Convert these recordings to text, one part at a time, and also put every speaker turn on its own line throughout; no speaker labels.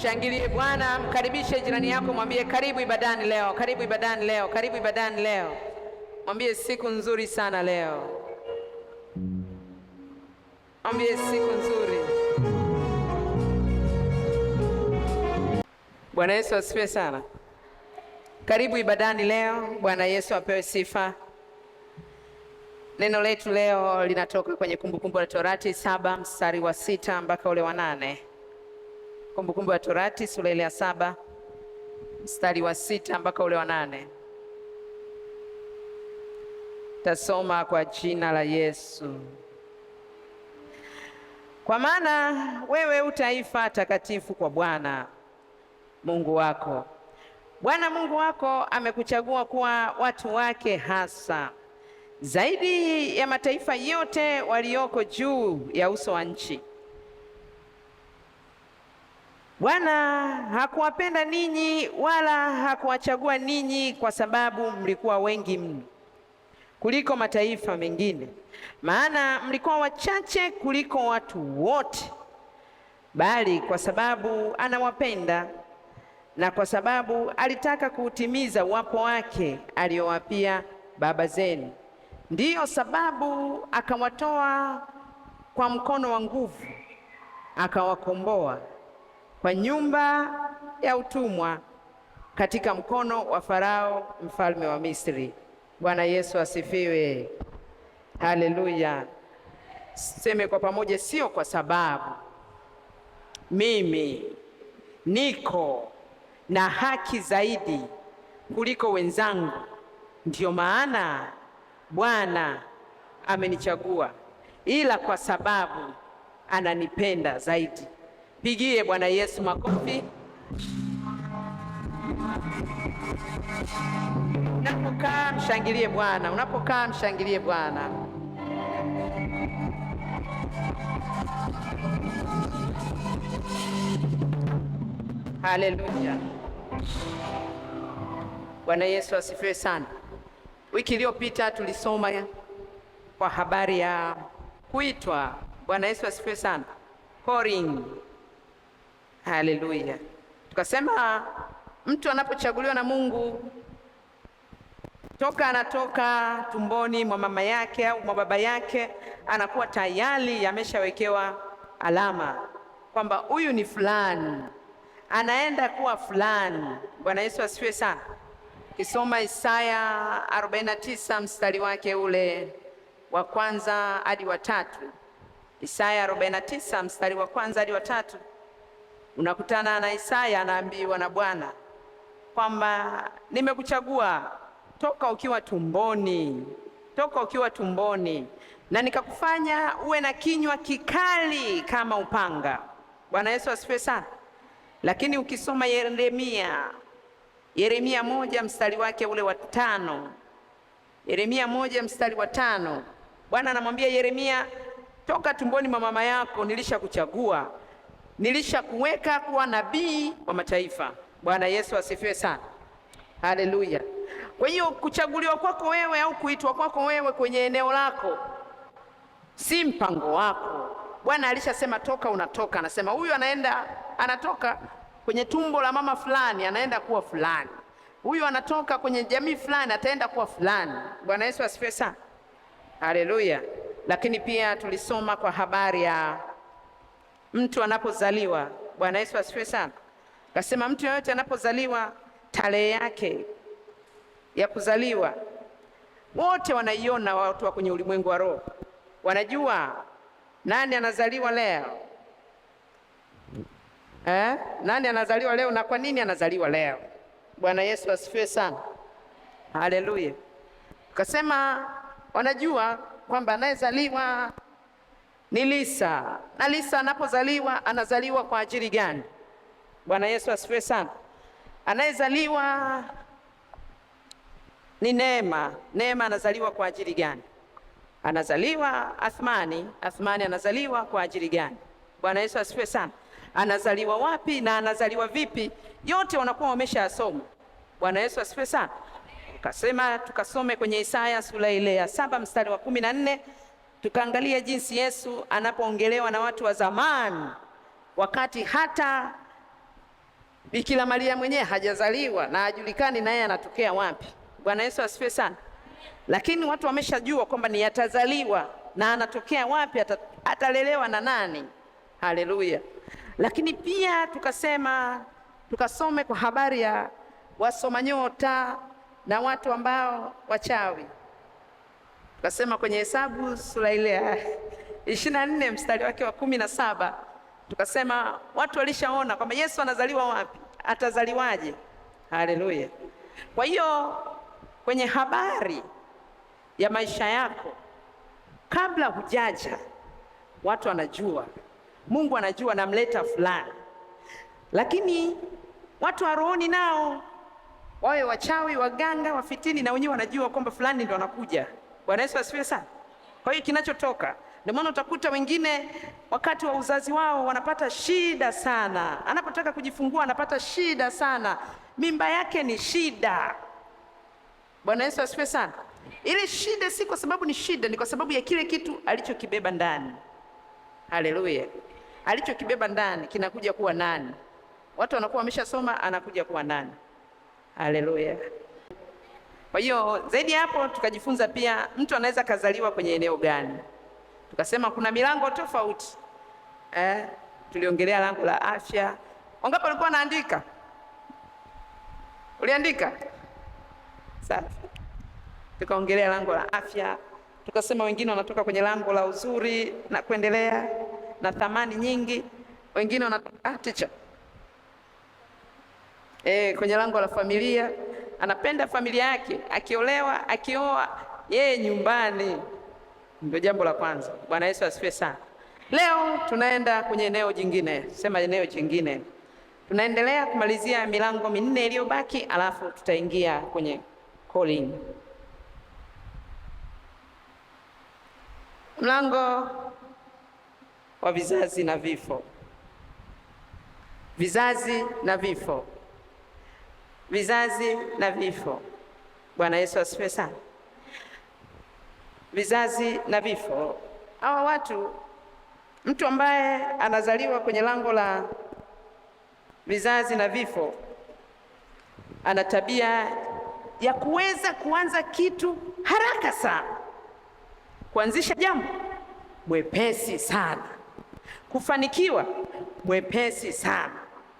Shangilie Bwana, mkaribishe jirani yako, mwambie karibu ibadani leo, karibu ibadani leo, karibu ibadani leo. Mwambie siku nzuri sana leo. Mwambie siku nzuri. Bwana Yesu asifiwe sana. Karibu ibadani leo. Bwana Yesu apewe sifa. Neno letu leo linatoka kwenye Kumbukumbu la Torati 7 mstari wa 6 mpaka ule wa 8. Kumbukumbu la Torati sura ile ya 7 mstari wa 6 mpaka ule wa 8. Tasoma kwa jina la Yesu. Kwa maana wewe u taifa takatifu kwa Bwana Mungu wako. Bwana Mungu wako amekuchagua kuwa watu wake hasa, zaidi ya mataifa yote walioko juu ya uso wa nchi. Bwana hakuwapenda ninyi wala hakuwachagua ninyi kwa sababu mlikuwa wengi mno kuliko mataifa mengine, maana mlikuwa wachache kuliko watu wote, bali kwa sababu anawapenda na kwa sababu alitaka kuutimiza wapo wake aliowapia baba zenu, ndiyo sababu akawatoa kwa mkono wa nguvu, akawakomboa kwa nyumba ya utumwa katika mkono wa Farao mfalme wa Misri. Bwana Yesu asifiwe. Haleluya. Seme kwa pamoja, sio kwa sababu mimi niko na haki zaidi kuliko wenzangu ndiyo maana Bwana amenichagua, ila kwa sababu ananipenda zaidi. Pigie Bwana Yesu makofi. Unapokaa mshangilie Bwana, unapokaa mshangilie Bwana. Haleluya. Bwana Yesu asifiwe sana. Wiki iliyopita tulisoma kwa habari ya kuitwa. Bwana Yesu asifiwe sana. Calling. Haleluya. Tukasema mtu anapochaguliwa na Mungu toka anatoka tumboni mwa mama yake au mwa baba yake, anakuwa tayari ameshawekewa alama kwamba huyu ni fulani, anaenda kuwa fulani. Bwana Yesu asifiwe sana. Kisoma Isaya 49 mstari wake ule wa kwanza hadi wa 3. Isaya 49 mstari wa kwanza hadi wa 3. Unakutana na Isaya anaambiwa na Bwana kwamba nimekuchagua toka ukiwa tumboni, toka ukiwa tumboni, na nikakufanya uwe na kinywa kikali kama upanga. Bwana Yesu asifiwe sana. Lakini ukisoma Yeremia 1 mstari wake ule wa 5, Yeremia 1 mstari wa 5, Bwana anamwambia Yeremia, toka tumboni mwa mama yako nilishakuchagua, nilishakuweka kuwa nabii wa mataifa. Bwana Yesu asifiwe sana. Haleluya. Kwa hiyo kuchaguliwa kwako wewe au kuitwa kwako wewe kwenye eneo lako si mpango wako. Bwana alishasema toka, unatoka. Anasema huyu anatoka kwenye tumbo la mama fulani, anaenda kuwa fulani. Huyu anatoka kwenye jamii fulani, ataenda kuwa fulani. Bwana Yesu asifiwe sana. Haleluya. Lakini pia tulisoma kwa habari ya mtu anapozaliwa. Bwana Yesu asifiwe sana. Kasema mtu yeyote anapozaliwa, tarehe yake ya kuzaliwa wote wanaiona. Watu wa kwenye ulimwengu wa roho wanajua nani anazaliwa leo. Nani anazaliwa leo na kwa nini anazaliwa leo. Bwana Yesu asifiwe sana. Haleluya. Kasema wanajua kwamba anayezaliwa ni Lisa, na Lisa anapozaliwa anazaliwa kwa ajili gani? Bwana Yesu asifiwe sana. Anayezaliwa ni Neema. Neema anazaliwa kwa ajili gani? Anazaliwa Athmani. Athmani anazaliwa kwa ajili gani? Bwana Yesu asifiwe sana. Anazaliwa wapi na anazaliwa vipi? Yote wanakuwa wameshayasoma. Bwana Yesu asifiwe sana. Kasema tukasome kwenye Isaya sura ile ya 7 mstari wa 14, tukaangalia jinsi Yesu anapoongelewa na watu wa zamani, wakati hata Bikira Maria mwenyewe hajazaliwa na hajulikani naye anatokea wapi. Bwana Yesu asifiwe sana. Lakini watu wameshajua kwamba ni atazaliwa na anatokea wapi, atalelewa na nani. Haleluya. Lakini pia tukasome kwa habari ya wasoma nyota na watu ambao wachawi. Tukasema kwenye Hesabu sura ile ya 24 mstari wake wa 17, tukasema watu walishaona kwamba Yesu anazaliwa wapi, atazaliwaje. Haleluya. Kwa hiyo kwenye habari ya maisha yako, kabla hujaja, watu wanajua, Mungu anajua namleta fulani. Lakini watu wa rohoni nao, wawe wachawi, waganga, wafitini, na wenyewe wanajua kwamba fulani ndo anakuja. Bwana Yesu asifiwe sana. Kwa hiyo kinachotoka, ndio maana utakuta wengine wakati wa uzazi wao wanapata shida sana, anapotaka kujifungua anapata shida sana, mimba yake ni shida. Bwana Yesu asifiwe sana. Ile shida si kwa sababu ni shida, ni kwa sababu ya kile kitu alichokibeba ndani. Haleluya. Alichokibeba ndani kinakuja kuwa nani? Watu wanakuwa wameshasoma, anakuja kuwa nani? Haleluya. Kwa hiyo zaidi hapo tukajifunza pia mtu anaweza kazaliwa kwenye eneo gani. Tukasema kuna milango tofauti. Tuliongelea lango la afya. Wangapi walikuwa wanaandika? Uliandika? Safi. Tukaongelea lango la afya. Tukasema wengine wanatoka kwenye lango la uzuri na kuendelea na thamani nyingi. Wengine wanatoka teacher. Kwenye lango la familia, anapenda familia yake, akiolewa, akioa, yeye nyumbani. Ndio jambo la kwanza. Bwana Yesu asifiwe sana. Leo tunaenda kwenye eneo jingine. Sema eneo jingine. Tunaendelea kumalizia milango minne iliyobaki, alafu tutaingia kwenye calling. Mlango wa vizazi na vifo. Vizazi na vifo. Vizazi na vifo. Bwana Yesu asifiwe sana. Vizazi na vifo. Hawa watu, mtu ambaye anazaliwa kwenye lango la vizazi na vifo, ana tabia ya kuweza kuanza kitu haraka sana, kuanzisha jambo mwepesi sana, kufanikiwa mwepesi sana,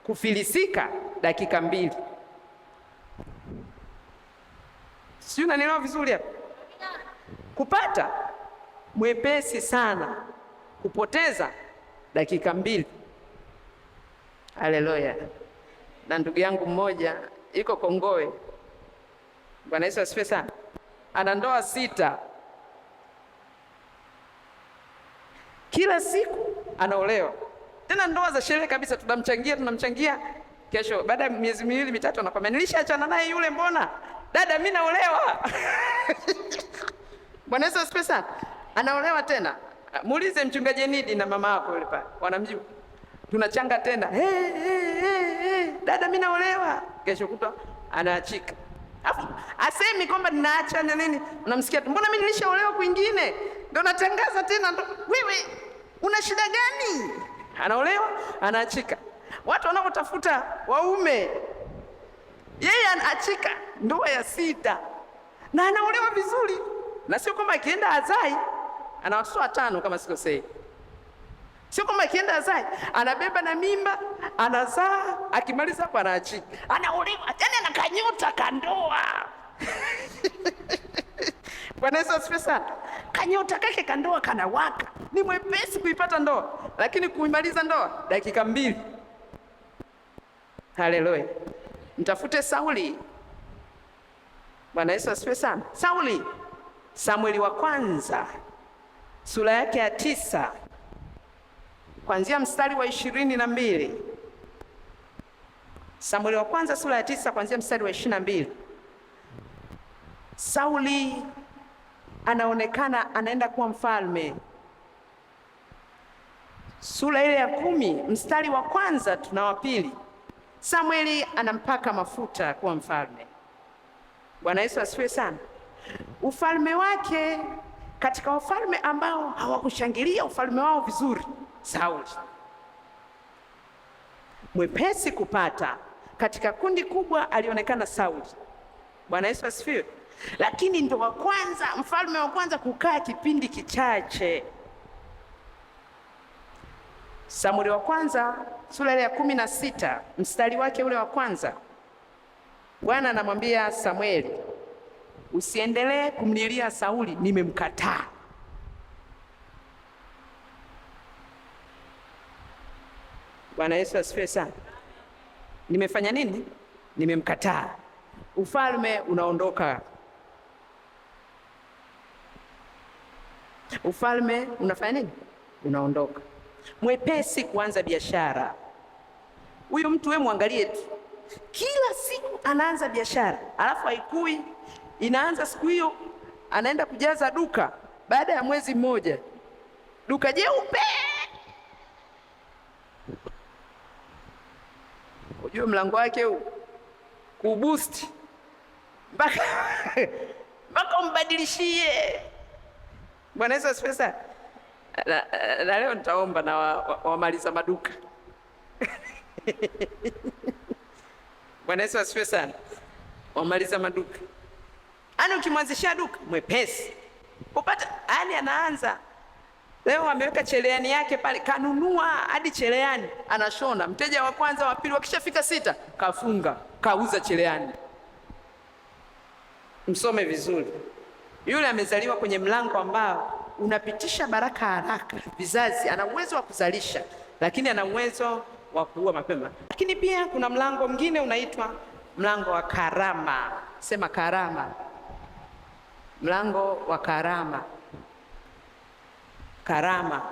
kufilisika dakika 2. Sio, unanielewa vizuri hapo? Kupata mwepesi sana, kupoteza dakika 2. Haleluya. Na ndugu yangu mmoja yuko Kongowe. Bwana Yesu asifiwe sana. Ana ndoa 6. Kila siku anaolewa. Tena ndoa za sherehe kabisa, tunamchangia. Kesho baada ya miezi 2 mitatu anakwambia nilishaachana naye yule, mbona? Dada, mimi naolewa. Bwana Yesu asifiwe sana. Anaolewa tena. Muulize mchungaji Enidi na mama yako yule pale. Wanamjibu. Tunachanga tena. Dada, mimi naolewa. Kesho kutwa anaachika. Asemi kwamba ninaacha na nini. Unamsikia tu, mbona mimi nilishaolewa kwingine? Ndio natangaza tena. Wewe una shida gani? Anaolewa, anaachika. Watu wanapotafuta waume, yeye anaachika ndoa ya 6 na anaolewa vizuri. Na sio kwamba akienda azai ana watoto 5 kama sikosei. Sio kwamba akienda azai anabeba na mimba, anazaa, akimaliza hapo anaachika. Anaolewa, yani anakanyota kandoa. Bwana Yesu asifiwe sana. Kanyota kake kandoa kanawaka. Ni mwepesi kuipata ndoa, lakini kuimaliza ndoa dakika 2. Haleluya. Mtafute Sauli. Bwana Yesu asifiwe sana. Sauli, Samueli wa kwanza sura yake ya 9 kuanzia mstari wa 22. Samueli wa kwanza sura ya 9 kuanzia mstari wa 22. Sauli anaonekana anaenda kuwa mfalme. Sura ile ya 10 mstari wa kwanza tuna wa 2. Samueli anampaka mafuta kuwa mfalme. Bwana Yesu asifiwe sana. Ufalme wake, katika wafalme ambao hawakushangilia ufalme wao vizuri, Sauli. Mwepesi kupata, katika kundi kubwa alionekana Sauli. Bwana Yesu asifiwe. Lakini ndo wa kwanza, mfalme wa kwanza kukaa kipindi kichache. Samueli wa kwanza sura ya 16 mstari wake ule wa kwanza, Bwana anamwambia Samueli, usiendelee kumlilia Sauli, nimemkataa. Bwana Yesu asifiwe sana. Nimefanya nini? Nimemkataa. Ufalme unaondoka. Ufalme unafanya nini? Unaondoka. Mwepesi kuanza biashara. Huyu mtu wewe muangalie tu, kila siku anaanza biashara, alafu haikui. Inaanza siku hiyo, anaenda kujaza duka, baada ya mwezi mmoja duka jeupe. Unajua mlango wake huu kuboost mpaka umbadilishie. Bwana Yesu asifiwe sana. Na leo nitaomba na wamaliza maduka. Bwana Yesu asifiwe sana. Wamaliza maduka. Ana ukimwanzishia duka mwepesi upata, yani anaanza leo ameweka cherehani yake pale, kanunua hadi cherehani anashona. Mteja wa kwanza wa pili, wakishafika 6 kafunga, kauza cherehani. Msome vizuri. Yule amezaliwa kwenye mlango ambao unapitisha baraka haraka vizazi. Ana uwezo wa kuzalisha, lakini ana uwezo wa kuua mapema. Lakini pia kuna mlango mwingine unaitwa mlango wa karama. Sema karama. Mlango wa karama. Karama.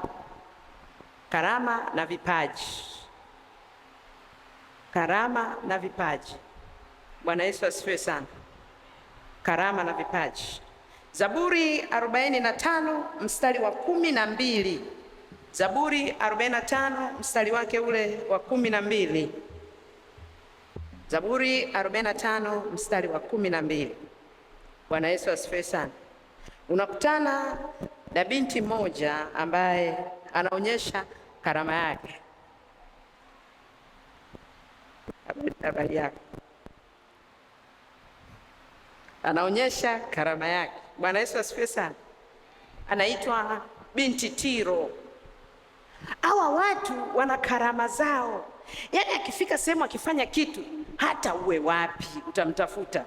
Karama na vipaji. Karama na vipaji. Bwana Yesu asifiwe sana. Karama na vipaji. Zaburi 45 mstari wa 12. Zaburi 45 mstari wake ule wa 12. Zaburi 45 mstari wa 12. Bwana Yesu asifiwe sana. Unakutana na binti moja ambaye anaonyesha karama yake. Habari yake. Anaonyesha karama yake. Bwana Yesu asifiwe sana. Anaitwa binti Tiro. Hawa watu wana karama zao. Yaani akifika sehemu akifanya kitu, hata uwe wapi utamtafuta,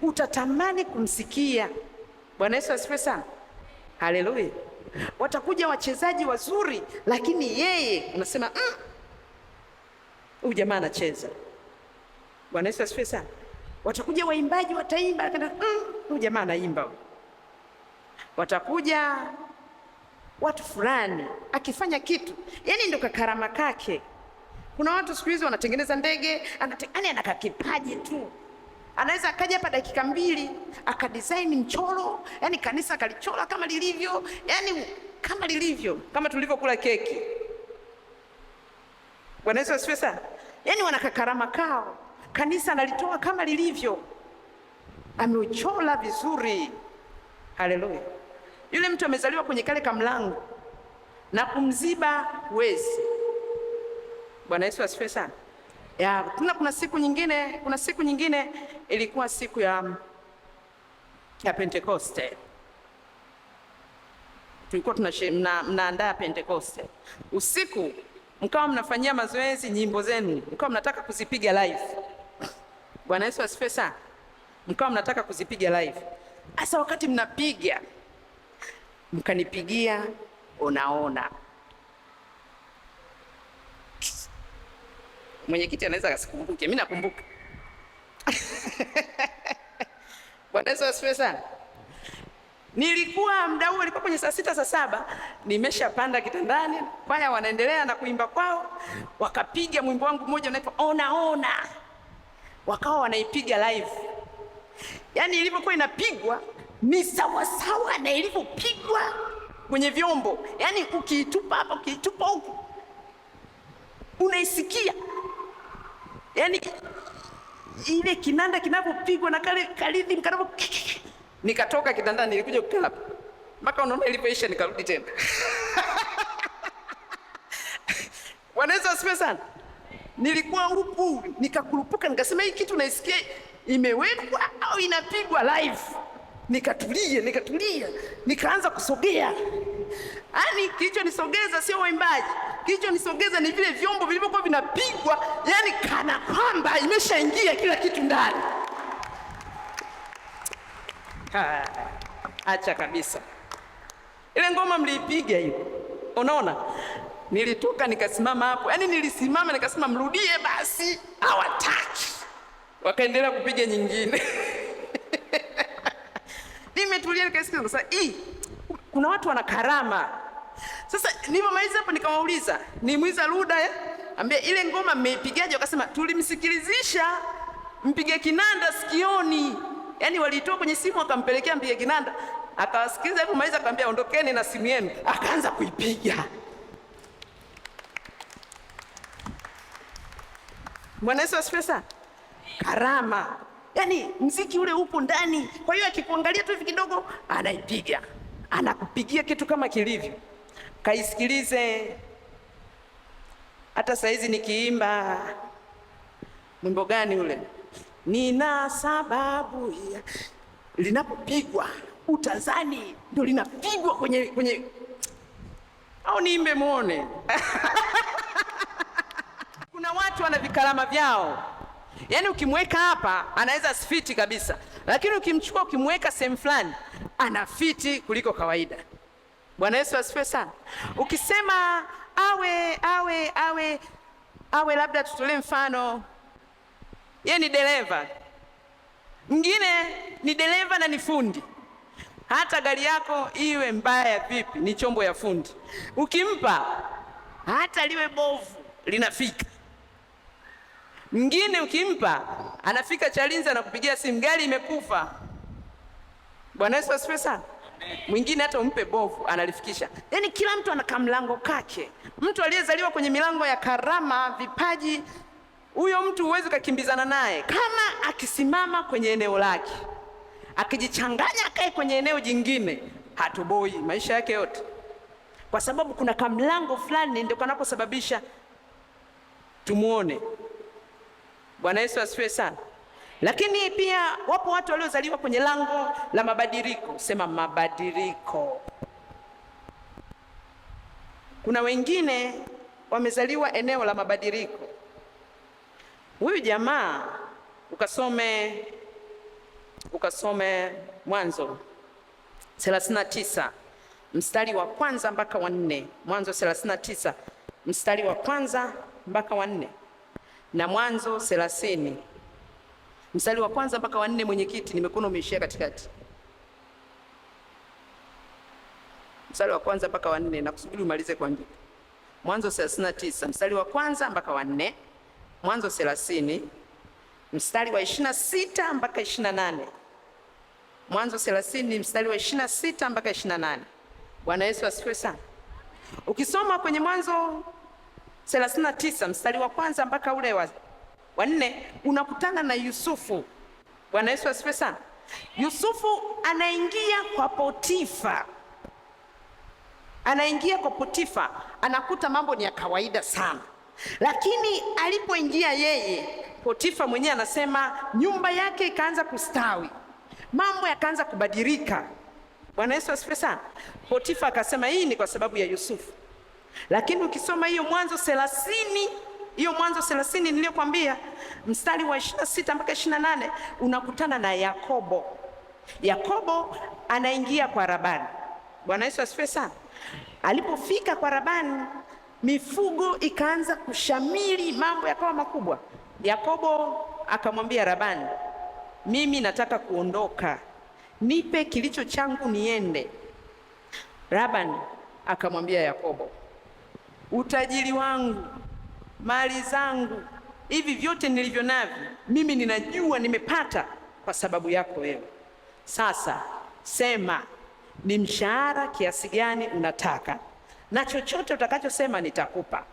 utatamani kumsikia. Bwana Yesu asifiwe sana. Haleluya. Watakuja wachezaji wazuri, lakini yeye unasema huyu jamaa anacheza. Bwana Yesu asifiwe sana. Watakuja waimbaji wataimba, huyu jamaa anaimba. Watakuja watu fulani akifanya kitu, yani ndio karama kake. Kuna watu siku hizi wanatengeneza ndege, yani ana kipaji tu. Anaweza akaja hapa dakika 2 akadesign mchoro, yani kanisa kalichora kama lilivyo, yani kama lilivyo, kama tulivyokula keki. Bwana Yesu asifiwe sana. Yani wana karama kao, kanisa analitoa kama lilivyo, ameuchora vizuri. Haleluya. Yule mtu amezaliwa kwenye kale kamlango na kumziba wezi. Bwana Yesu asifiwe sana. Kuna siku nyingine ilikuwa siku ya Pentekoste. Tulikuwa mnaandaa Pentekoste. Usiku mkawa mnafanyia mazoezi nyimbo zenu, mkawa mnataka kuzipiga live. Bwana Yesu asifiwe sana. Mkawa mnataka kuzipiga live. Sasa wakati mnapiga, mkanipigia unaona. Mwenyekiti anaweza asikumbuke, mimi nakumbuka. Bwana Yesu asifiwe sana. Nilikuwa muda huo ilikuwa kwenye saa 6 saa 7, nimeshapanda kitandani, kwaya wanaendelea na kuimba kwao, wakapiga mwimbo wangu mmoja unaitwa Ona. Wakawa wanaipiga live. Yaani ilivyokuwa inapigwa ni sawa sawa na ilivyopigwa kwenye vyombo. Yaani ukiitupa hapa, ukiitupa huko, unaisikia. Yaani ile kinanda kinapopigwa na kale kalithi mkanapo. Nikatoka kitandani, nilikuja kukaa hapa mpaka unaona ilipoisha, nikarudi tena. Bwana Yesu asifiwe sana. nilikuwa huku nikakurupuka, nikasema hii kitu naisikia imewekwa au inapigwa live. Nikatulia, nikaanza kusogea. Yaani kilichonisogeza sio waimbaji, kilichonisogeza ni vile vyombo vilivyokuwa vinapigwa, yani kana kwamba imeshaingia kila kitu ndani. Acha kabisa. Ile ngoma mliipiga hiyo, unaona? Nilitoka nikasimama hapo, yani nilisimama nikasema mrudie basi, hawataki. Wakaendelea kupiga nyingine. Nimetulia nikasikia sasa, kuna watu wana karama. Sasa nilipomaliza hapo nikawauliza, nimuiza Luda ambia ile ngoma mmeipigaje? Wakasema tulimsikilizisha mpige kinanda sikioni. Yani walitoa kwenye simu wakampelekea mpige kinanda, akawasikiliza hapo maliza akamwambia ondokeni na simu yenu, akaanza kuipiga. Bwana Yesu asifiwe sana. Karama. Yani mziki ule upo ndani. Kwa hiyo akikuangalia tu hivi kidogo anaipiga. Anakupigia kitu kama kilivyo. Kaisikilize. Hata saizi nikiimba mwimbo gani ule? Nina sababu ya, linapopigwa utazani ndio linapigwa kwenye au niimbe muone. Kuna watu wana vikarama vyao. Yaani ukimweka hapa anaweza sifiti kabisa, lakini ukimchukua ukimweka sehemu fulani anafiti kuliko kawaida. Bwana Yesu asifiwe sana. Ukisema awe labda tutolee mfano, yeye ni dereva, mwingine ni dereva na ni fundi. Hata gari yako iwe mbaya vipi, ni chombo ya fundi. Ukimpa hata liwe bovu linafika. Mwingine ukimpa anafika Chalinze na kupigia simu gari imekufa. Bwana Yesu asifiwe sana. Mwingine hata umpe bovu analifikisha. Yaani kila mtu ana kamlango kake. Mtu aliyezaliwa kwenye milango ya karama, vipaji, huyo mtu huwezi kukimbizana naye. Kama akisimama kwenye eneo lake, akijichanganya akae kwenye eneo jingine, hatoboi maisha yake yote. Kwa sababu kuna kamlango fulani ndio kanaposababisha tumuone. Bwana Yesu asifiwe sana. Lakini pia wapo watu waliozaliwa kwenye lango la mabadiliko. Sema mabadiliko. Kuna wengine wamezaliwa eneo la mabadiliko. Huyu jamaa ukasome Mwanzo 39 mstari wa kwanza mpaka wa 4. Mwanzo 39 mstari wa kwanza mpaka wa 4. Na Mwanzo 30 mstari wa kwanza mpaka wa 4. Mwenyekiti, nimekuona umeishia katikati. Mstari wa kwanza mpaka wa 4 na kusubiri umalize kuandika. Mwanzo 39 mstari wa kwanza mpaka wa 4. Mwanzo 30 mstari wa 26 mpaka 28. Mwanzo 30 mstari wa 26 mpaka 28. Bwana Yesu asifiwe sana. Ukisoma kwenye Mwanzo 39 mstari wa kwanza mpaka ule wa 4 unakutana na Yusufu. Bwana Yesu asifiwe sana. Yusufu anaingia kwa Potifa. Anakuta mambo ni ya kawaida sana. Lakini alipoingia yeye, Potifa mwenyewe anasema nyumba yake ikaanza kustawi. Mambo yakaanza kubadilika. Bwana Yesu asifiwe sana. Potifa akasema hii ni kwa sababu ya Yusufu. Lakini ukisoma hiyo Mwanzo 30 niliyokuambia mstari wa 26 mpaka 28 unakutana na Yakobo. Yakobo anaingia kwa Labani. Bwana Yesu asifiwe sana. Alipofika kwa Labani, mifugo ikaanza kushamiri, mambo yakawa makubwa. Yakobo akamwambia Labani, mimi nataka kuondoka, nipe kilicho changu niende. Labani akamwambia Yakobo, utajiri wangu, mali zangu, hivi vyote nilivyo navyo, mimi ninajua nimepata kwa sababu yako wewe. Sasa sema ni mshahara kiasi gani unataka, na chochote utakachosema nitakupa.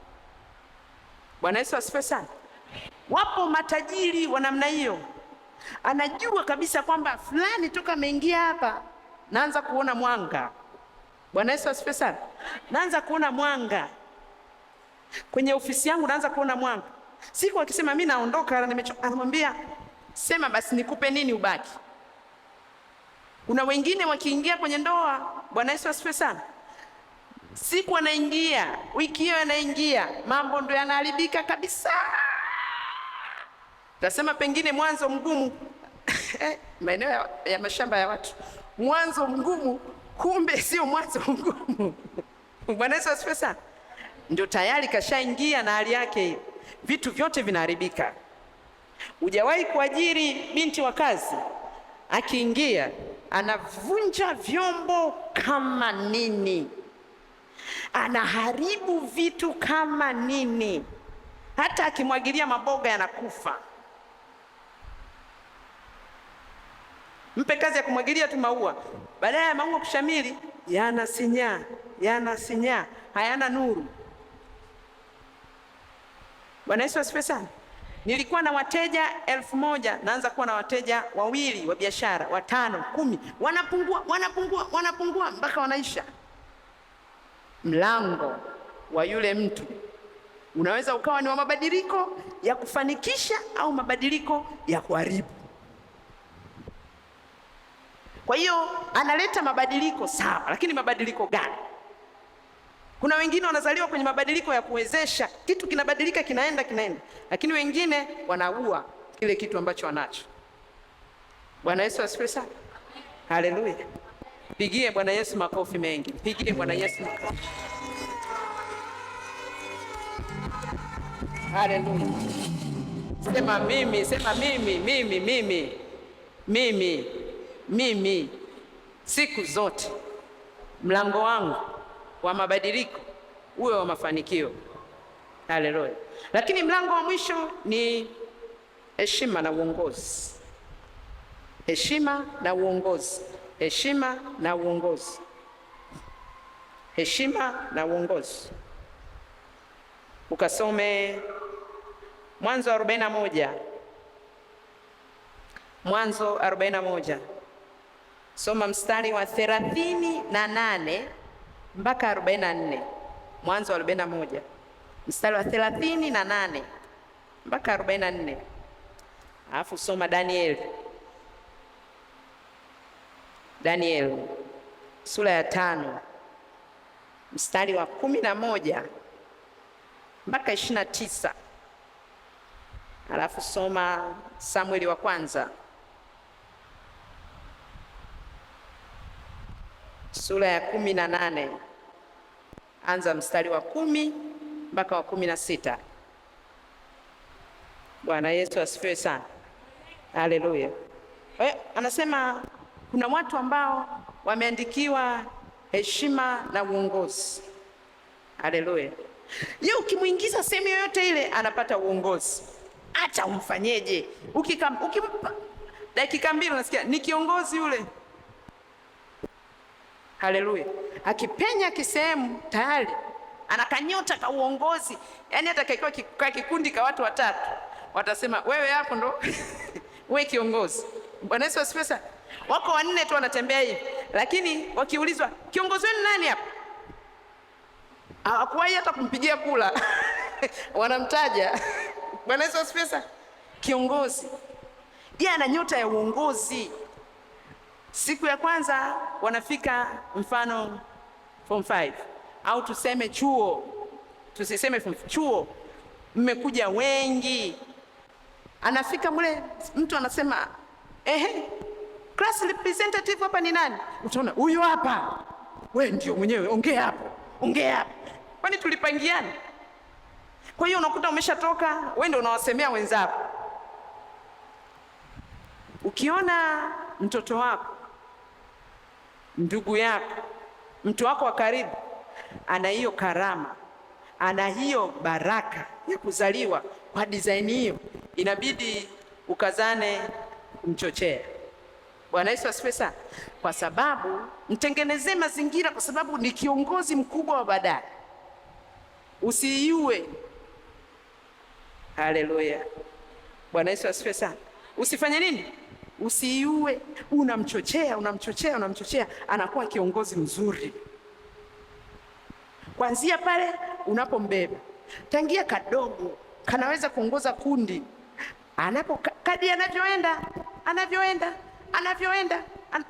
Bwana Yesu asifiwe sana. Wapo matajiri wa namna hiyo. Anajua kabisa kwamba fulani toka ameingia hapa naanza kuona mwanga. Bwana Yesu asifiwe sana. Naanza kuona mwanga. Kwenye ofisi yangu naanza kuona mwanga. Siku akisema mimi naondoka, nimechoka, anamwambia sema basi nikupe nini ubaki. Kuna wengine wakiingia kwenye ndoa, Bwana Yesu asifiwe sana, siku anaingia, wiki hiyo anaingia, mambo ndio yanaharibika kabisa. Tasema pengine mwanzo mgumu maeneo ya mashamba ya watu, mwanzo mgumu, kumbe sio mwanzo mgumu. Bwana Yesu asifiwe sana. Ndio tayari kashaingia na hali yake hiyo, vitu vyote vinaharibika. Hujawahi kuajiri binti wa kazi, akiingia anavunja vyombo kama nini, anaharibu vitu kama nini, hata akimwagilia maboga yanakufa. Mpe kazi ya kumwagilia tu maua, baadaye ya maua kushamili yanasinyaa, hayana nuru. Bwana Yesu asifiwe sana. Nilikuwa na wateja 1000, naanza kuwa na wateja 2 wa biashara, 5, 10, wanapungua mpaka wanaisha. Mlango wa yule mtu unaweza ukawa ni wa mabadiliko ya kufanikisha au mabadiliko ya kuharibu. Kwa hiyo analeta mabadiliko sawa, lakini mabadiliko gani? Kuna wengine wanazaliwa kwenye mabadiliko ya kuwezesha, kitu kinabadilika kinaenda, lakini wengine wanaua kile kitu ambacho wanacho. Bwana Yesu asifiwe sana. Haleluya. Pigie Bwana Yesu makofi mengi. Pigie Bwana Yesu makofi. Haleluya. Sema mimi siku zote mlango wangu wa mabadiliko uwe wa mafanikio. Haleluya. Lakini mlango wa mwisho ni heshima na uongozi. Heshima na uongozi. Heshima na uongozi. Heshima na uongozi. Ukasome Mwanzo 41. Mwanzo 41. Soma mstari wa 38 mpaka 44. Mwanzo 41 mstari wa 38 mpaka 44. Alafu soma Daniel sura ya 5 mstari wa 11 mpaka 29. Alafu soma Samueli wa kwanza sura ya 18 anza mstari wa 10 mpaka wa 16. Bwana Yesu asifiwe sana. Haleluya. Anasema kuna watu ambao wameandikiwa heshima na uongozi. Haleluya. Yeye ukimuingiza sehemu yoyote ile anapata uongozi. Acha umfanyeje. Ukimpa dakika 2 unasikia ni kiongozi yule. Haleluya. Akipenya kisehemu tayari anakanyota ka uongozi. Yaani hata kwa kikundi ka watu 3 watasema wewe hapo ndo wewe kiongozi. Bwana Yesu asifiwe sana. Wako 4 tu wanatembea hivi, lakini wakiulizwa kiongozi wenu nani hapa, hawakuwahi hata kumpigia kula wanamtaja. Bwana Yesu asifiwe sana. Kiongozi yeye ana nyota ya uongozi. Siku ya kwanza wanafika mfano form 5 au tuseme chuo, tusiseme chuo, mmekuja wengi. Anafika mule mtu anasema class representative hapa ni nani? Utaona huyo hapa. Wewe ndio mwenyewe, ongea hapo. Kwani tulipangiana? Kwa hiyo unakuta umeshatoka, wewe ndio unawasemea wenzako. Ukiona mtoto wako, ndugu yako, mtu wako wa karibu ana hiyo karama, ana hiyo baraka ya kuzaliwa kwa design hiyo, inabidi ukazane kumchochea. Bwana Yesu asifiwe sana. Kwa sababu mtengenezee mazingira, kwa sababu ni kiongozi mkubwa wa baadaye. Usiiue. Haleluya. Bwana Yesu asifiwe sana. Usifanye nini? Usiiue. Unamchochea, anakuwa kiongozi mzuri. Kuanzia pale unapombeba, tangia kadogo, kanaweza kuongoza kundi. Kadi anavyoenda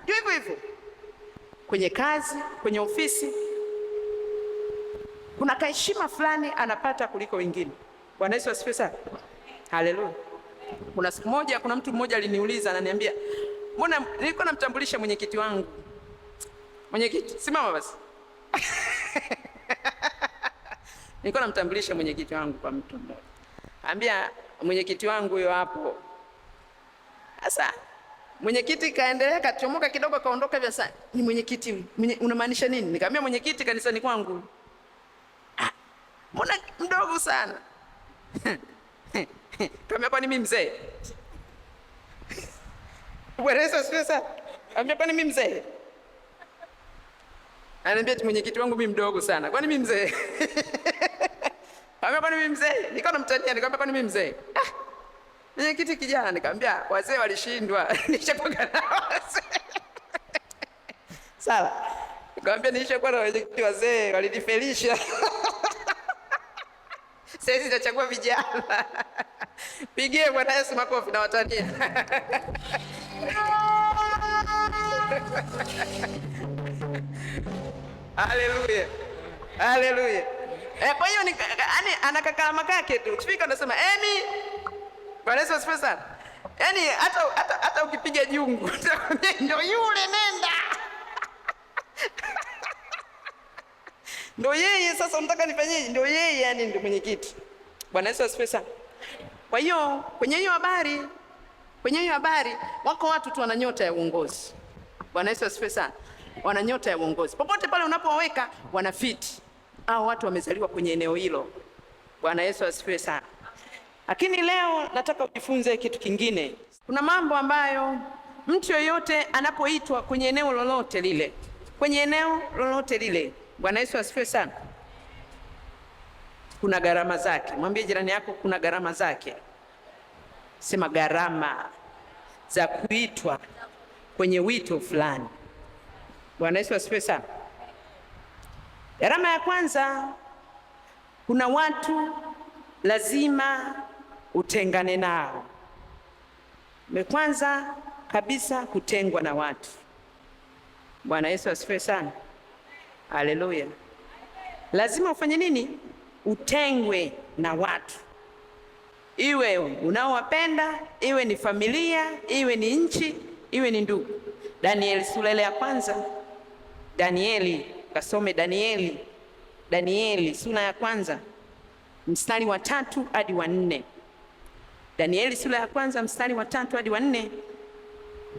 hivyo hivyo. Kwenye kazi, kwenye ofisi, kuna kaheshima fulani anapata kuliko wengine. Bwana Yesu asifiwe sana. Haleluya. Kuna siku moja, kuna mtu mmoja aliniuliza, ananiambia, mbona nilikuwa namtambulisha mwenyekiti wangu. Mwenyekiti, simama basi. Nilikuwa namtambulisha mwenyekiti wangu kwa mtu mmoja. Ambia mwenyekiti wangu huyo hapo. Sasa mwenyekiti kaendelea, kachomoka kidogo, kaondoka hivyo. Sasa ni mwenyekiti, unamaanisha nini? Nikamwambia mwenyekiti kanisani kwangu. Mbona mdogo sana? Kama kwani mimi mzee? Bwana Yesu asifiwe sana. Ambia kwani mimi mzee? Ananiambia mwenyekiti wangu mimi mdogo sana. Kwani mimi mzee? Ambia kwani mimi mzee? Niko namtania, nikamwambia kwani mimi mzee? Mwenyekiti kijana. Nikamwambia wazee walishindwa. Nishakuwa na wazee. Sawa. Nikamwambia nishakuwa na wazee walinifelisha. Sasa nitachagua vijana. Pigie Bwana Yesu makofi na watania. Haleluya. Haleluya. Kwa hiyo yani anakakalama kake tu. Ukifika unasema Emi. Bwana Yesu asifiwe sana. Yaani hata ukipiga jungu ndio yule, nenda. Ndio yeye. Sasa unataka nifanyeje? Ndio yeye, yani ndio mwenyekiti. Bwana Yesu asifiwe sana. Kwa hiyo kwenye hiyo habari wako watu tu wana nyota ya uongozi. Bwana Yesu asifiwe sana. Wana nyota ya uongozi. Popote pale unapoweka wanafiti. Hao watu wamezaliwa kwenye eneo hilo. Bwana Yesu asifiwe sana. Lakini leo nataka ujifunze kitu kingine. Kuna mambo ambayo mtu yoyote anapoitwa kwenye eneo lolote lile, Bwana Yesu asifiwe sana, kuna gharama zake. Mwambie jirani yako kuna gharama zake. Sema gharama za kuitwa kwenye wito fulani. Bwana Yesu asifiwe sana. Gharama ya kwanza, kuna watu lazima utengane nao. Kwanza kabisa kutengwa na watu. Bwana Yesu asifiwe sana. Haleluya. Lazima ufanye nini? Utengwe na watu. Iwe unaowapenda, iwe ni familia, iwe ni nchi, iwe ni ndugu. Danieli sura ya kwanza. Danieli, kasome Danieli sura ya kwanza mstari wa 3 hadi wa 4. Danieli sura ya kwanza mstari wa 3 hadi wa 4,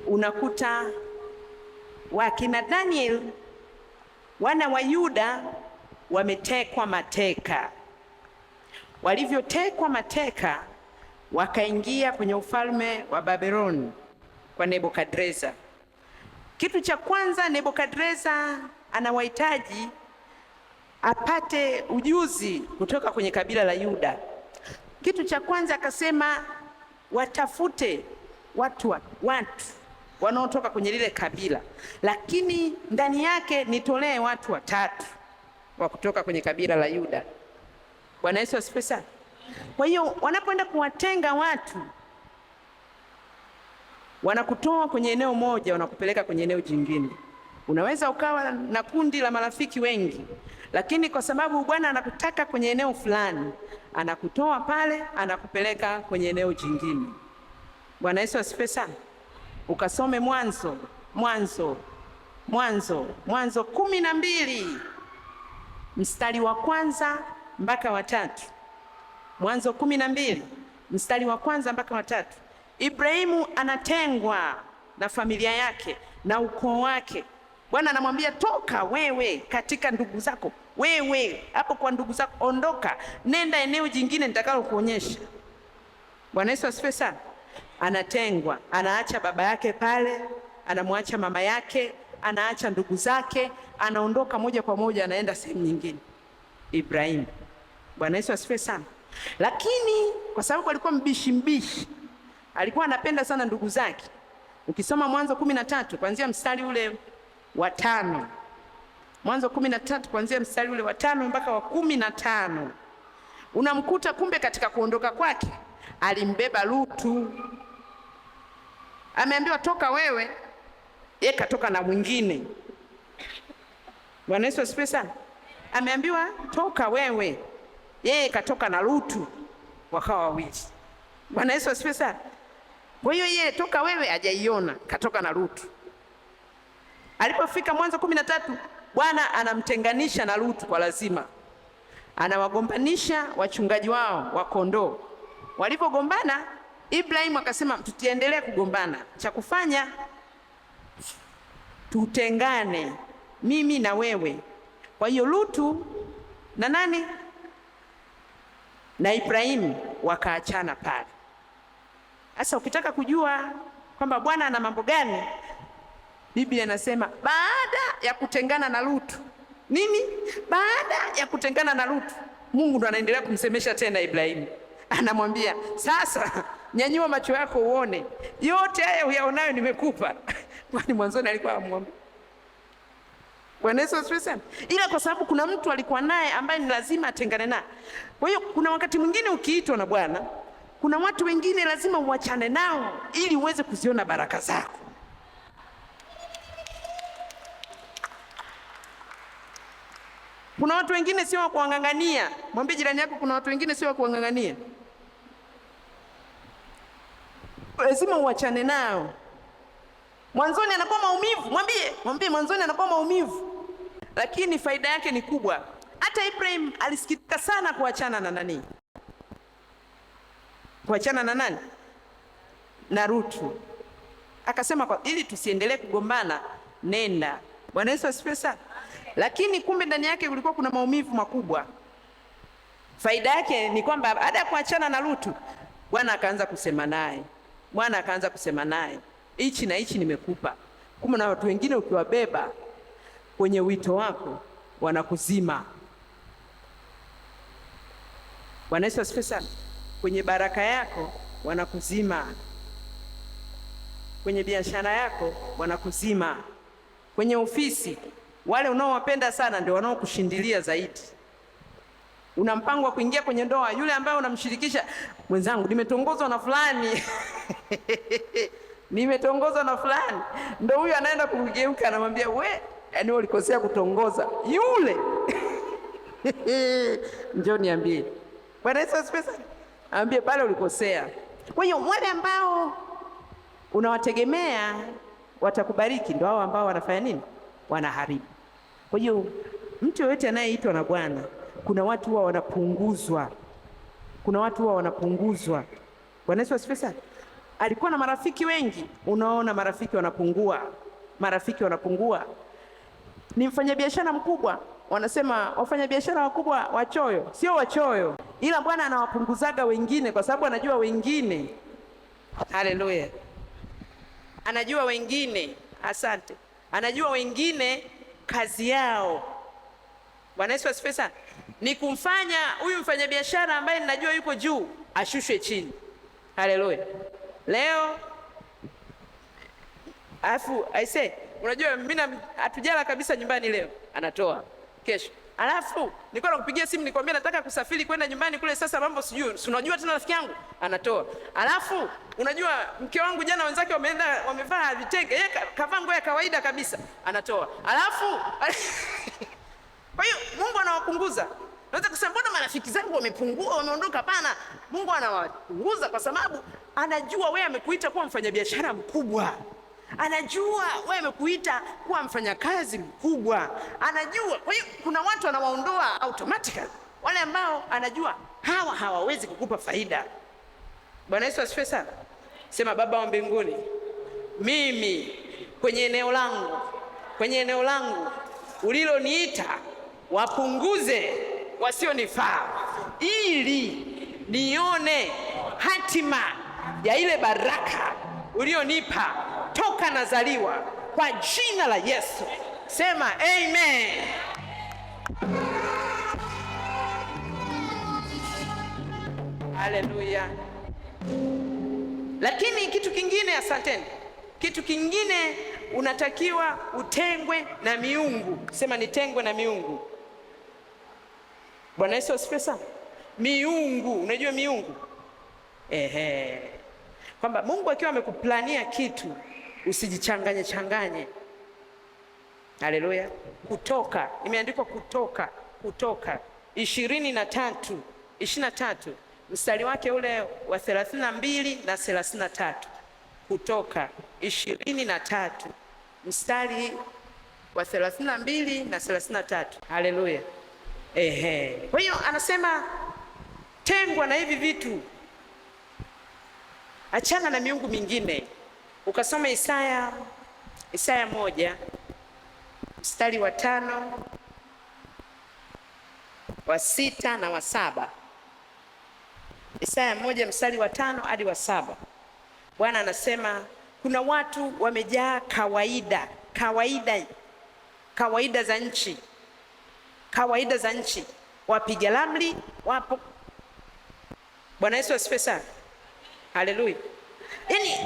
unakuta wakina Daniel wana wa Yuda wametekwa mateka. Walivyotekwa mateka, wakaingia kwenye ufalme wa Babyloni kwa Nebukadreza. Kitu cha kwanza, Nebukadreza anawahitaji apate ujuzi kutoka kwenye kabila la Yuda. Kitu cha kwanza akasema watafute watu wanaotoka kwenye lile kabila, lakini ndani yake nitolee watu 3 wa kutoka kwenye kabila la Yuda. Bwana Yesu asifiwe sana. Kwa hiyo wanapoenda kuwatenga watu, wanakutoa kwenye eneo moja, wanakupeleka kwenye eneo jingine. Unaweza ukawa na kundi la marafiki wengi, lakini kwa sababu Bwana anakutaka kwenye eneo fulani, anakutoa pale, anakupeleka kwenye eneo jingine. Bwana Yesu asifiwe sana. Ukasome Mwanzo 12 mstari wa 1 mpaka wa 3. Mwanzo 12 mstari wa 1 mpaka wa 3. Ibrahimu anatengwa na familia yake na ukoo wake. Bwana anamwambia toka wewe katika ndugu zako, wewe hapo kwa ndugu zako, ondoka, nenda eneo jingine nitakalo kuonyesha. Bwana Yesu asifiwe sana. Anatengwa, anaacha baba yake pale, anamwacha mama yake, anaacha ndugu zake, anaondoka moja kwa moja, anaenda sehemu nyingine. Ibrahimu. Bwana Yesu asifiwe sana. Lakini kwa sababu alikuwa mbishi, alikuwa anapenda sana ndugu zake. Ukisoma Mwanzo 13 kuanzia mstari ule wa 5. Mwanzo 13 kuanzia mstari ule wa 5 mpaka wa 15. Unamkuta kumbe katika kuondoka kwake alimbeba Lutu. Ameambiwa toka wewe, yeye katoka na mwingine. Bwana Yesu asifiwe sana. Ameambiwa toka wewe, yeye katoka na Lutu, wakawa wawili. Bwana Yesu asifiwe sana. Kwa hiyo yeye toka wewe hajaiona, katoka na Lutu. Alipofika Mwanzo 13, Bwana anamtenganisha na Lutu kwa lazima. Anawagombanisha wachungaji wao wa kondoo. Walipogombana, Ibrahimu akasema tutiendelee kugombana, cha kufanya tutengane, mimi na wewe. Kwa hiyo Lutu na nani na Ibrahimu wakaachana pale. Sasa ukitaka kujua kwamba Bwana ana mambo gani, Biblia inasema baada ya kutengana na Lutu, nini? Baada ya kutengana na Lutu, Mungu ndo anaendelea kumsemesha tena Ibrahimu. Anamwambia sasa, nyanyua macho yako uone, yote haya uyaonayo nimekupa. Kwani mwanzoni alikuwa amwambia. Bwana Yesu asifiwe sana. Ila kwa sababu kuna mtu alikuwa naye ambaye ni lazima atengane naye. Kwa hiyo kuna wakati mwingine ukiitwa na Bwana, kuna watu wengine lazima uachane nao ili uweze kuziona baraka zako. Kuna watu wengine sio wa kuangangania. Mwambie jirani yako kuna watu wengine sio wa kuangangania. Lazima uachane nao. Mwanzoni anakuwa maumivu, mwambie mwanzoni anakuwa maumivu. Lakini faida yake ni kubwa. Hata Ibrahim alisikitika sana kuachana na nani? Kuachana na nani? Na Lutu. Akasema ili tusiendelee kugombana, nenda. Bwana Yesu asifiwe sana. Lakini kumbe ndani yake kulikuwa kuna maumivu makubwa. Faida yake ni kwamba baada ya kuachana na Lutu, Bwana akaanza kusema naye. Bwana akaanza kusema naye, hichi na hichi nimekupa. Kumbe na watu wengine ukiwabeba kwenye wito wako wanakuzima. Bwana Yesu asifiwe sana. Kwenye baraka yako wanakuzima. Kwenye biashara yako wanakuzima. Kwenye ofisi wale unaowapenda sana ndio wanaokushindilia zaidi. Una mpango wa kuingia kwenye ndoa, yule ambaye unamshirikisha, mwenzangu nimetongozwa na fulani nimetongozwa na fulani, ndio huyo anaenda kugeuka anamwambia we, yani ulikosea kutongoza yule njoo niambie. Bwana Yesu asifiwe sana. Ambie pale ulikosea. Kwa hiyo wale ambao unawategemea watakubariki ndio hao ambao wanafanya nini? Wanaharibu. Kwa hiyo mtu yote anayeitwa na Bwana, kuna watu huwa wanapunguzwa. Kuna watu huwa wanapunguzwa. Bwana Yesu asifiwe sana. Alikuwa na marafiki wengi, unaona marafiki wanapungua. Marafiki wanapungua. Ni mfanyabiashara mkubwa, wanasema wafanyabiashara wakubwa wachoyo. Sio wachoyo, ila Bwana anawapunguzaga wengine kwa sababu anajua wengine. Haleluya. Anajua wengine, asante. Anajua wengine kazi yao. Bwana Yesu asifiwe sana. Ni kumfanya huyu mfanyabiashara ambaye ninajua yuko juu ashushwe chini. Haleluya. Leo unajua mimi hatujala kabisa nyumbani leo, anatoa kesho. Alafu nilikuwa nakupigia simu nikwambia nataka kusafiri kwenda nyumbani kule, sasa mambo sijui. Si unajua tena rafiki yangu anatoa. Alafu unajua mke wangu jana wenzake wamevaa vitenge, yeye kavaa nguo ya kawaida kabisa, anatoa. Alafu kwa hiyo Mungu anawapunguza. Naweza kusema mbona marafiki zangu wamepungua, wameondoka? Hapana, Mungu anawapunguza kwa sababu anajua wewe amekuita kuwa mfanyabiashara mkubwa. Anajua wewe amekuita kuwa mfanyakazi mkubwa. Anajua. Kwa hiyo kuna watu anawaondoa automatically. Wale ambao anajua hawawezi kukupa faida. Bwana Yesu asifiwe sana. Sema Baba wa mbinguni, mimi kwenye eneo langu uliloniita wapunguze wasionifaa, ili nione hatima ya ile baraka ulionipa toka nazaliwa, kwa jina la Yesu. Sema amen. Haleluya. Lakini kitu kingine, asanteni, kitu kingine unatakiwa utengwe na miungu. Sema nitengwe na miungu. Bwana Yesu asifiwe sana. miungu. Unajua miungu? Kwamba Mungu akiwa amekuplania kitu usijichanganye changanye. Haleluya. Kutoka, imeandikwa Kutoka 23 mstari wake ule wa 32 na 33. Kutoka 23 mstari wa 32 na 33. Haleluya. Kwa hiyo anasema tengwa na hivi vitu, achana na miungu mingine. Ukasoma Isaya 1 mstari wa 5, wa 6 na wa 7. Isaya 1 mstari wa 5 hadi wa 7. Bwana anasema kuna watu wamejaa kawaida za nchi, wapiga ramli wapo. Bwana Yesu asifiwe sana. Haleluya. Yaani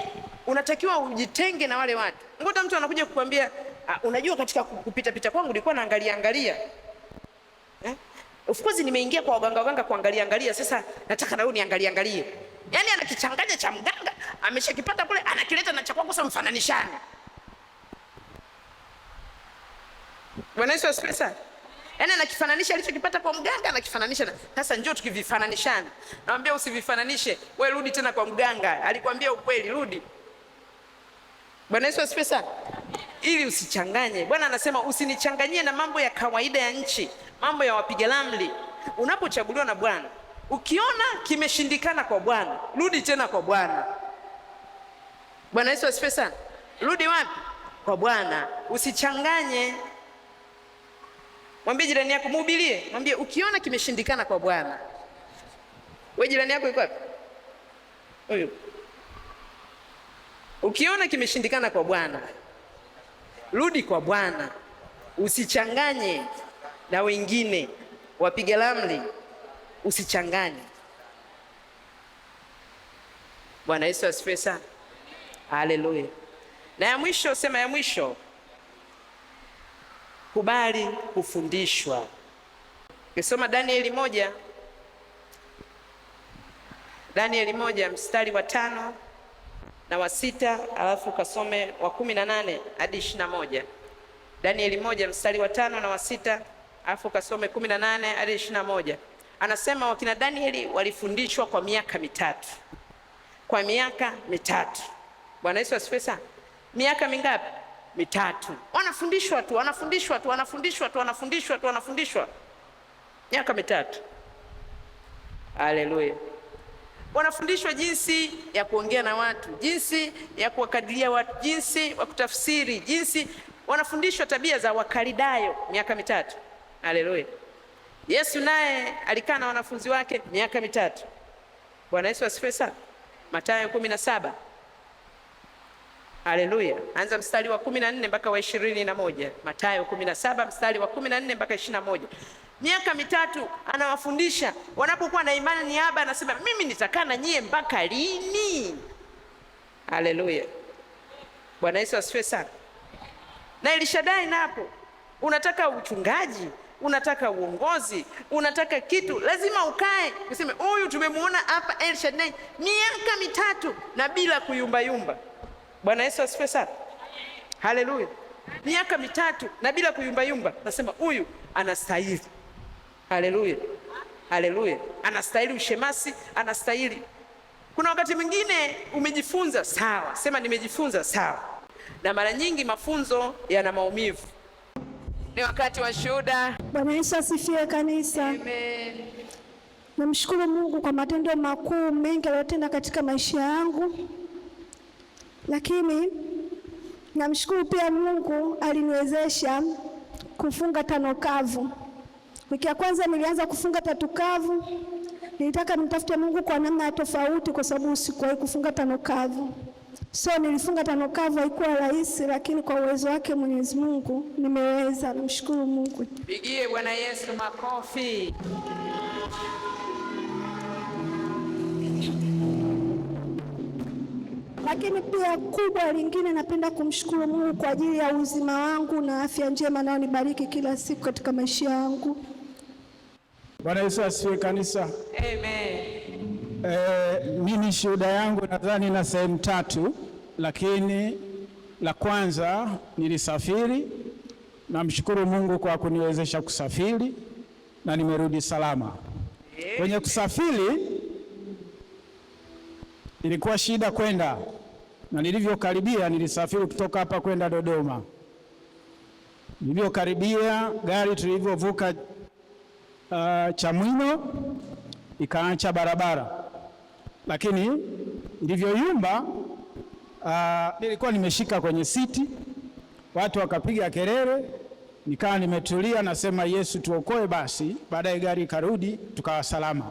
unatakiwa ujitenge na wale watu. Ngoja mtu anakuja kukwambia unajua katika kupita kwangu nilikuwa naangalia. Of course nimeingia kwa waganga kuangalia. Sasa nataka na wewe niangalie. Yaani anakichanganya cha mganga, ameshakipata kule, anakileta na cha kwangu, sasa mfananishane. Bwana Yesu asifiwe sana. Yaani anakifananisha alichokipata kwa mganga, anakifananisha na sasa njoo tukivifananishana. Naambia usivifananishe. Wewe rudi tena kwa mganga. Alikwambia ukweli, rudi. Bwana Yesu asifiwe sana. Ili usichanganye. Bwana anasema usinichanganyie na mambo ya kawaida ya nchi, mambo ya wapiga ramli. Unapochaguliwa na Bwana, ukiona kimeshindikana kwa Bwana, rudi tena kwa Bwana. Bwana Yesu asifiwe sana. Rudi wapi? Kwa Bwana. Usichanganye. Mwambie jirani yako, mhubirie, mwambie ukiona kimeshindikana kwa Bwana. Wewe jirani yako yuko wapi? Huyo. Ukiona kimeshindikana kwa Bwana, rudi kwa Bwana. Usichanganye na wengine wapiga ramli, usichanganye. Bwana Yesu asifiwe sana. Haleluya. Na ya mwisho, sema ya mwisho, kubali kufundishwa. Ukisoma Danieli 1 mstari wa 5 na wa 6, alafu ukasome wa 18 hadi 21. Danieli 1 mstari wa 5 na wa 6, alafu ukasome 18 hadi 21. Anasema wakina Danieli walifundishwa kwa miaka mitatu. Bwana Yesu asifiwe sana. Miaka mingapi? 3. Wanafundishwa tu. Miaka 3. Haleluya. Wanafundishwa jinsi ya kuongea na watu, jinsi ya kuwakadiria watu, jinsi ya kutafsiri, wanafundishwa tabia za Wakalidayo miaka 3. Haleluya. Yesu naye alikaa na wanafunzi wake miaka 3. Bwana Yesu asifiwe sana. Mathayo 17. Haleluya. Anza mstari wa 14 mpaka wa 21. Mathayo 17 mstari wa 14 mpaka 21. Miaka 3 anawafundisha. Wanapokuwa na imani ni Aba anasema mimi nitakaa na nyie mpaka lini? Haleluya. Bwana Yesu asifiwe sana. Na Elishadai napo, unataka uchungaji, unataka uongozi, unataka kitu, lazima ukae useme huyu tumemuona hapa Elishadai miaka 3 na bila kuyumbayumba. Bwana Yesu asifiwe sana. Haleluya. Miaka 3 na bila kuyumbayumba, nasema huyu anastahili. Haleluya. Anastahili ushemasi, anastahili. Kuna wakati mwingine umejifunza sawa, sema nimejifunza sawa. Na mara nyingi mafunzo yana maumivu. Ni wakati wa shuhuda.
Bwana Yesu asifiwe kanisa.
Amen.
Namshukuru Mungu kwa matendo makuu mengi aliyotenda katika maisha yangu. Lakini namshukuru pia Mungu aliniwezesha kufunga 5 kavu. Wiki ya kwanza nilianza kufunga 3 kavu. Nilitaka nimtafute Mungu kwa namna tofauti kwa sababu sikuwahi kufunga 5 kavu. So nilifunga 5 kavu, haikuwa rahisi, lakini kwa uwezo wake Mwenyezi Mungu nimeweza. Namshukuru Mungu.
Pigie Bwana Yesu makofi.
Lakini pia kubwa lingine, napenda kumshukuru Mungu kwa ajili ya uzima wangu na afya njema anayonibariki kila siku katika maisha yangu.
Bwana Yesu asifiwe kanisa.
Amen.
Mimi shuhuda yangu nadhani na sehemu tatu, lakini la kwanza nilisafiri. Namshukuru Mungu kwa kuniwezesha kusafiri na nimerudi salama. Kwenye kusafiri ilikuwa shida kwenda, na nilivyokaribia, nilisafiri kutoka hapa kwenda Dodoma. Nilivyokaribia gari tulivyovuka Chamwino ikaacha barabara, lakini nilivyoyumba nilikuwa nimeshika kwenye siti, watu wakapiga kelele, nikawa nimetulia nasema Yesu tuokoe. Basi baadaye gari karudi, tukawa salama.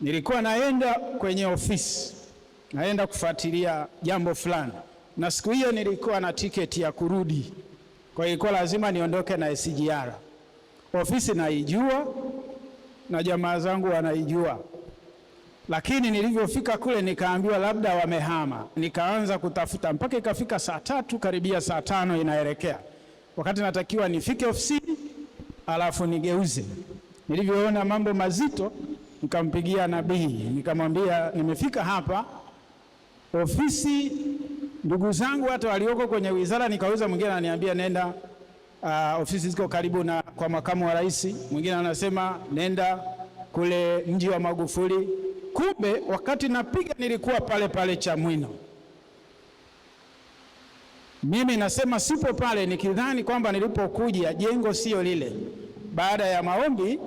Nilikuwa naenda kwenye ofisi, naenda kufuatilia jambo fulani, na siku hiyo nilikuwa na tiketi ya kurudi, kwa hiyo ilikuwa lazima niondoke na SGR. Ofisi naijua na jamaa zangu wanaijua, lakini nilivyofika kule nikaambiwa labda wamehama. Nikaanza kutafuta mpaka ikafika saa 3 karibia saa 5 inaelekea, wakati natakiwa nifike ofisini alafu nigeuze. Nilivyoona mambo mazito, nikampigia nabii, nikamwambia nimefika hapa ofisi, ndugu zangu hata walioko kwenye wizara. Nikauza, mwingine ananiambia nenda ofisi ziko karibu na kwa makamu wa rais, mwingine anasema nenda kule mji wa Magufuli. Kumbe wakati napiga nilikuwa pale pale Chamwino. Mimi nasema sipo pale, nikidhani kwamba nilipokuja jengo sio lile. Baada ya maombi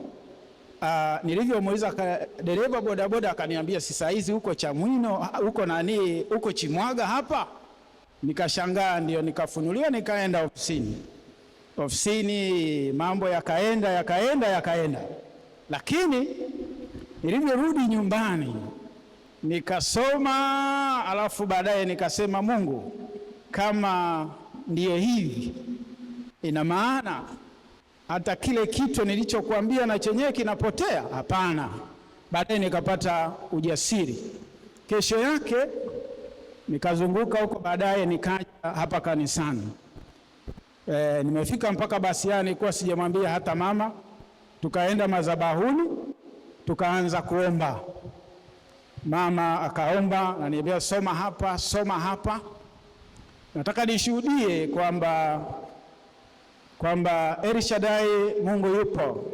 nilivyomuuliza dereva bodaboda akaniambia si saa hizi huko Chamwino, huko nani, huko Chimwaga hapa. Nikashangaa, ndio nikafunuliwa, nikaenda ofisini, mambo yakaenda, lakini nilivyorudi nyumbani nikasoma, alafu baadaye nikasema Mungu, kama ndiyo hivi, ina maana hata kile kitu nilichokuambia na chenyewe kinapotea? Hapana. Baadaye nikapata ujasiri. Kesho yake nikazunguka huko, baadaye nikaja hapa kanisani. Nimefika mpaka basiani, kwa sijamwambia hata mama. Tukaenda madhabahuni, tukaanza kuomba. Mama akaomba na niambia soma hapa. Nataka nishuhudie kwamba El Shaddai Mungu yupo.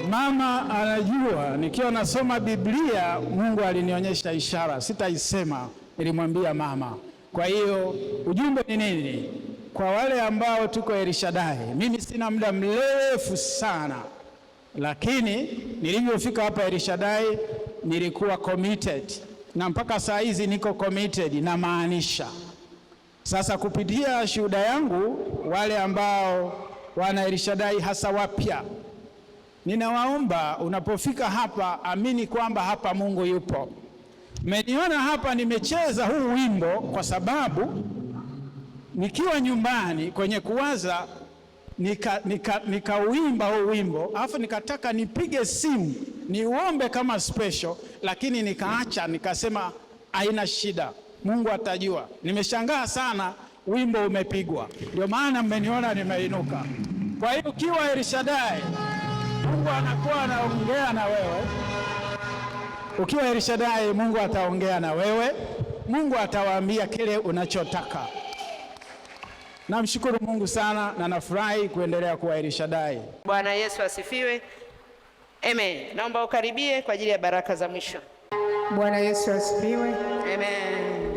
Mama anajua nikiwa nasoma Biblia Mungu alinionyesha ishara, sitaisema, nilimwambia mama. Kwa hiyo ujumbe ni nini? Kwa wale ambao tuko El Shaddai, mimi sina muda mrefu sana, lakini nilivyofika hapa El Shaddai nilikuwa committed, na mpaka saa hizi niko committed, na maanisha. Sasa kupitia shuhuda yangu, wale ambao wana El Shaddai hasa wapya, ninawaomba unapofika hapa, amini kwamba hapa Mungu yupo. Mmeniona hapa nimecheza huu wimbo kwa sababu nikiwa nyumbani kwenye kuwaza nikauimba huu wimbo, alafu nikataka nipige simu niuombe kama special, lakini nikaacha, nikasema haina shida, Mungu atajua. Nimeshangaa sana wimbo umepigwa, ndio maana mmeniona nimeinuka. Kwa hiyo ukiwa El Shaddai, Mungu anakuwa anaongea na wewe. Ukiwa El Shaddai, Mungu ataongea na wewe, Mungu atawaambia kile unachotaka. Namshukuru Mungu sana na nafurahi kuendelea kuwa El Shaddai.
Bwana Yesu asifiwe. Amen. Naomba ukaribie kwa ajili ya baraka za mwisho.
Bwana Yesu asifiwe.
Amen.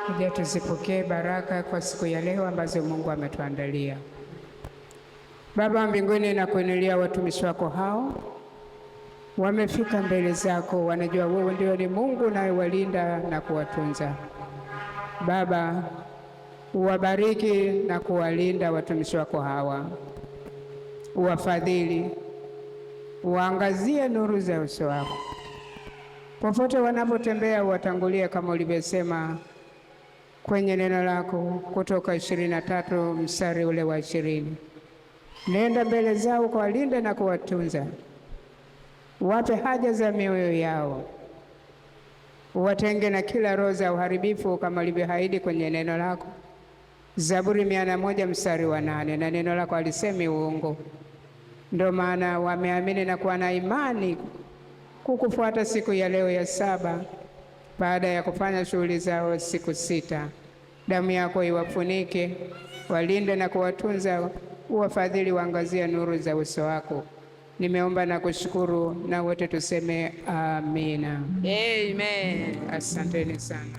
Kuja tuzipokee baraka kwa siku ya leo ambazo Mungu ametuandalia. Baba mbinguni, na kuinulia watumishi wako hao, wamefika mbele zako, wanajua wewe ndio ni Mungu unayewalinda na kuwatunza. Baba, uwabariki na kuwalinda watumishi wako hawa, uwafadhili, uangazie nuru za uso wako. Popote wanapotembea uwatangulie, kama ulivyosema kwenye neno lako Kutoka 23 mstari ule wa 20. Nenda mbele zao kuwalinda na kuwatunza, wape haja za mioyo yao, uwatenge na kila roho za uharibifu, kama ulivyoahidi kwenye neno lako Zaburi 101 mstari wa 8, na neno lako alisemi uongo. Ndio maana wameamini na kuwa na imani kukufuata siku ya leo ya saba, baada ya kufanya shughuli zao siku 6. Damu yako iwafunike, walinde na kuwatunza, uwafadhili, waangazia nuru za uso wako. Nimeomba na kushukuru, na wote tuseme amina.
Amen.
Asanteni sana.